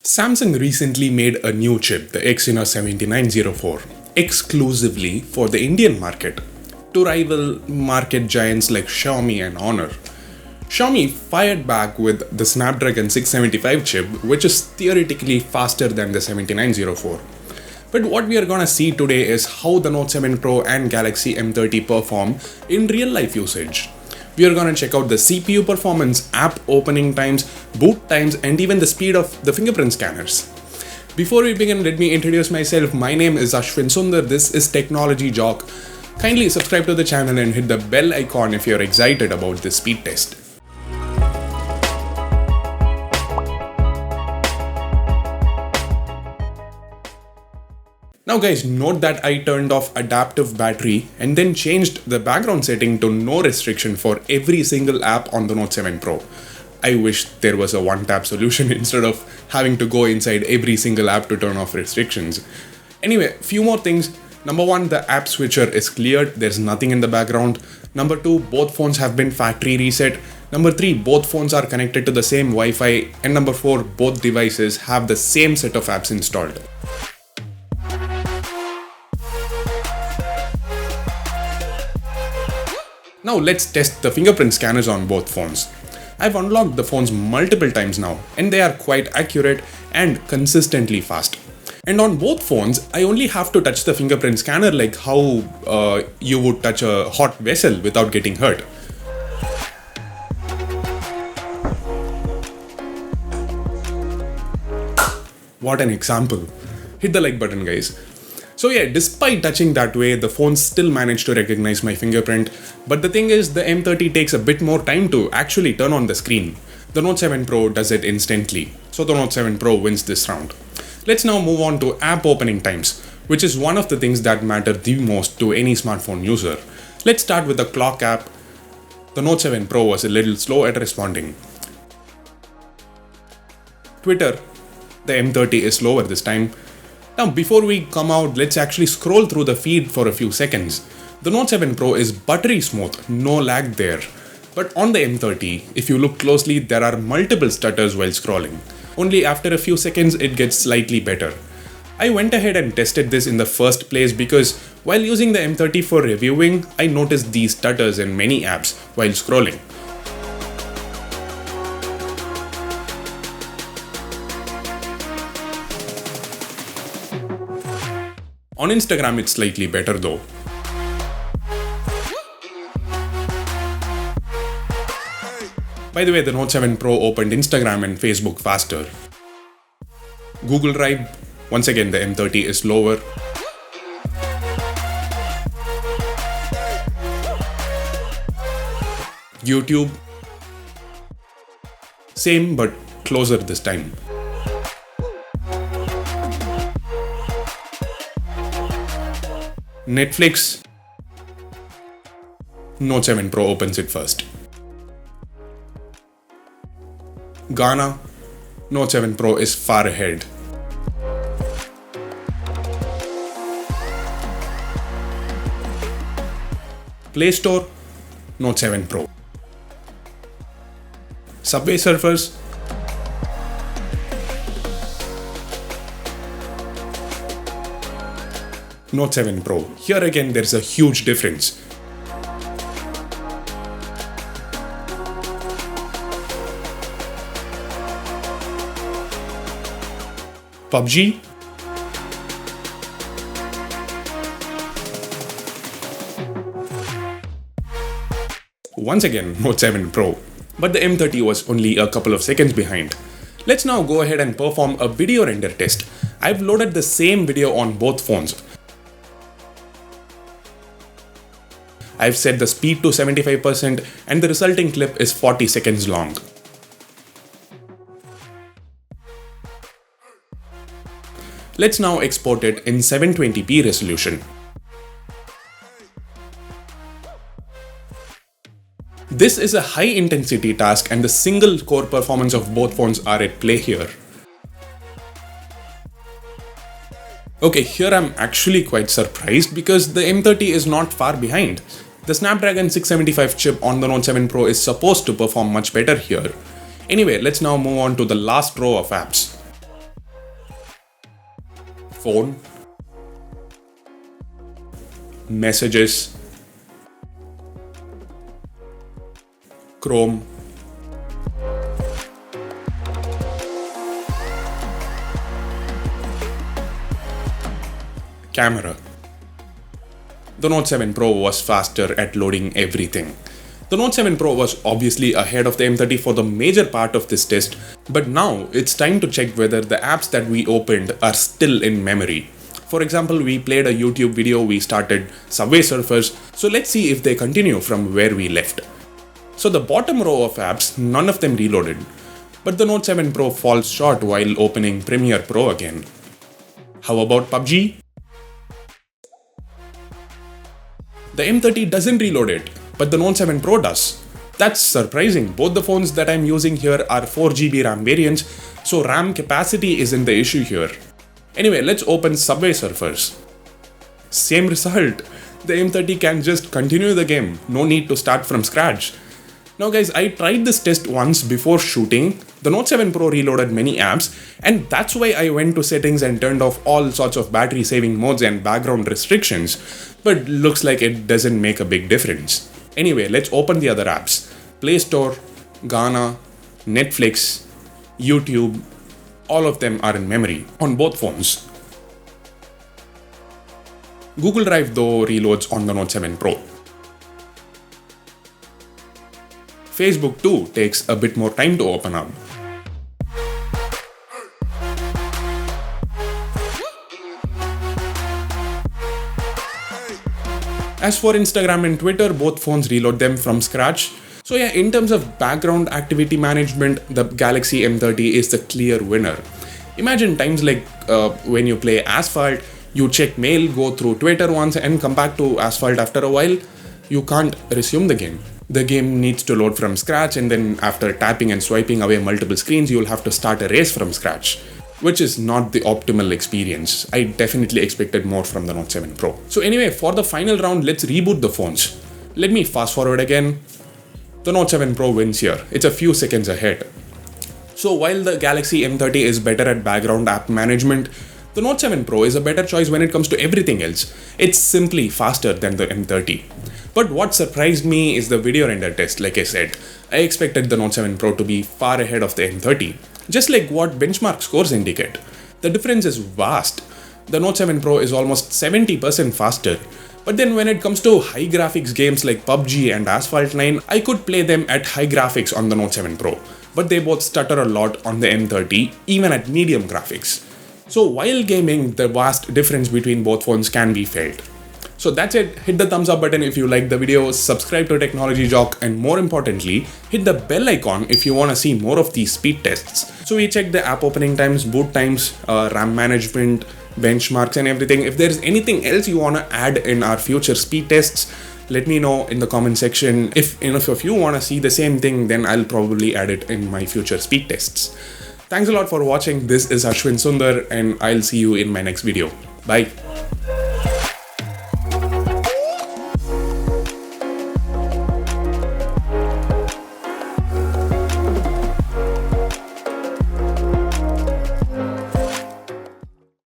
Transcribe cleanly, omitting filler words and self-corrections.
Samsung recently made a new chip, the Exynos 7904, exclusively for the Indian market to rival market giants like Xiaomi and Honor. Xiaomi fired back with the Snapdragon 675 chip, which is theoretically faster than the 7904. But what we are gonna see today is how the Note 7 Pro and Galaxy M30 perform in real life usage. We are gonna check out the CPU performance, app opening times, boot times, and even the speed of the fingerprint scanners. Before we begin, let me introduce myself. My name is Ashwin Sundar. This is Technology Jock. Kindly subscribe to the channel and hit the bell icon if you're excited about this speed test. Now guys, note that I turned off adaptive battery and then changed the background setting to no restriction for every single app on the Note 7 Pro. I wish there was a one-tap solution instead of having to go inside every single app to turn off restrictions. Anyway, few more things. Number one, the app switcher is cleared. There's nothing in the background. Number two, both phones have been factory reset. Number three, both phones are connected to the same Wi-Fi. And number four, both devices have the same set of apps installed. Now let's test the fingerprint scanners on both phones. I've unlocked the phones multiple times now and they are quite accurate and consistently fast. And on both phones, I only have to touch the fingerprint scanner like how you would touch a hot vessel without getting hurt. What an example. Hit the like button, guys. So yeah, despite touching that way, the phone still managed to recognize my fingerprint. But the thing is, the M30 takes a bit more time to actually turn on the screen. The Note 7 Pro does it instantly. So the Note 7 Pro wins this round. Let's now move on to app opening times, which is one of the things that matter the most to any smartphone user. Let's start with the clock app. The Note 7 Pro was a little slow at responding. Twitter, the M30 is slower this time. Now before we come out, let's actually scroll through the feed for a few seconds. The Note 7 Pro is buttery smooth, no lag there. But on the M30, if you look closely, there are multiple stutters while scrolling. Only after a few seconds it gets slightly better. I went ahead and tested this in the first place because while using the M30 for reviewing, I noticed these stutters in many apps while scrolling. On Instagram, it's slightly better though. By the way, the Note 7 Pro opened Instagram and Facebook faster. Google Drive, once again the M30 is slower. YouTube, same but closer this time. Netflix, Note 7 Pro opens it first. Ghana, Note 7 Pro is far ahead. Play Store, Note 7 Pro. Subway Surfers, Note 7 Pro. Here again there's a huge difference. PUBG, once again Note 7 Pro, but the M30 was only a couple of seconds behind. Let's now go ahead and perform a video render test. I've loaded the same video on both phones. I've set the speed to 75% and the resulting clip is 40 seconds long. Let's now export it in 720p resolution. This is a high intensity task and the single core performance of both phones are at play here. Okay, here I'm actually quite surprised because the M30 is not far behind. The Snapdragon 675 chip on the Note 7 Pro is supposed to perform much better here. Anyway, let's now move on to the last row of apps. Phone, Messages, Chrome, Camera. The Note 7 Pro was faster at loading everything. The Note 7 Pro was obviously ahead of the M30 for the major part of this test, but now it's time to check whether the apps that we opened are still in memory. For example, we played a YouTube video, we started Subway Surfers, so let's see if they continue from where we left. So the bottom row of apps, none of them reloaded, but the Note 7 Pro falls short while opening Premiere Pro again. How about PUBG? The M30 doesn't reload it, but the Note 7 Pro does. That's surprising. Both the phones that I'm using here are 4GB RAM variants, so RAM capacity isn't the issue here. Anyway, let's open Subway Surfers. Same result. The M30 can just continue the game, no need to start from scratch. Now guys, I tried this test once before shooting. The Note 7 Pro reloaded many apps, and that's why I went to settings and turned off all sorts of battery saving modes and background restrictions, but looks like it doesn't make a big difference. Anyway, let's open the other apps. Play Store, Gaana, Netflix, YouTube, all of them are in memory on both phones. Google Drive though reloads on the Note 7 Pro. Facebook too takes a bit more time to open up. As for Instagram and Twitter, both phones reload them from scratch. So yeah, in terms of background activity management, the Galaxy M30 is the clear winner. Imagine times like when you play Asphalt, you check mail, go through Twitter once and come back to Asphalt after a while. You can't resume the game. The game needs to load from scratch, and then after tapping and swiping away multiple screens, you'll have to start a race from scratch, which is not the optimal experience. I definitely expected more from the Note 7 Pro. So anyway, for the final round, let's reboot the phones. Let me fast forward again. The Note 7 Pro wins here. It's a few seconds ahead. So while the Galaxy M30 is better at background app management, the Note 7 Pro is a better choice when it comes to everything else. It's simply faster than the M30. But what surprised me is the video render test. Like I said, I expected the Note 7 Pro to be far ahead of the M30, just like what benchmark scores indicate. The difference is vast. The Note 7 Pro is almost 70% faster. But then when it comes to high graphics games like PUBG and Asphalt 9, I could play them at high graphics on the Note 7 Pro. But they both stutter a lot on the M30, even at medium graphics. So while gaming, the vast difference between both phones can be felt. So that's it. Hit the thumbs up button if you liked the video, subscribe to Technology Jock, and more importantly, hit the bell icon if you want to see more of these speed tests. So we checked the app opening times, boot times, RAM management, benchmarks and everything. If there's anything else you want to add in our future speed tests, let me know in the comment section. If enough of you want to see the same thing, then I'll probably add it in my future speed tests. Thanks a lot for watching. This is Ashwin Sundar, and I'll see you in my next video. Bye.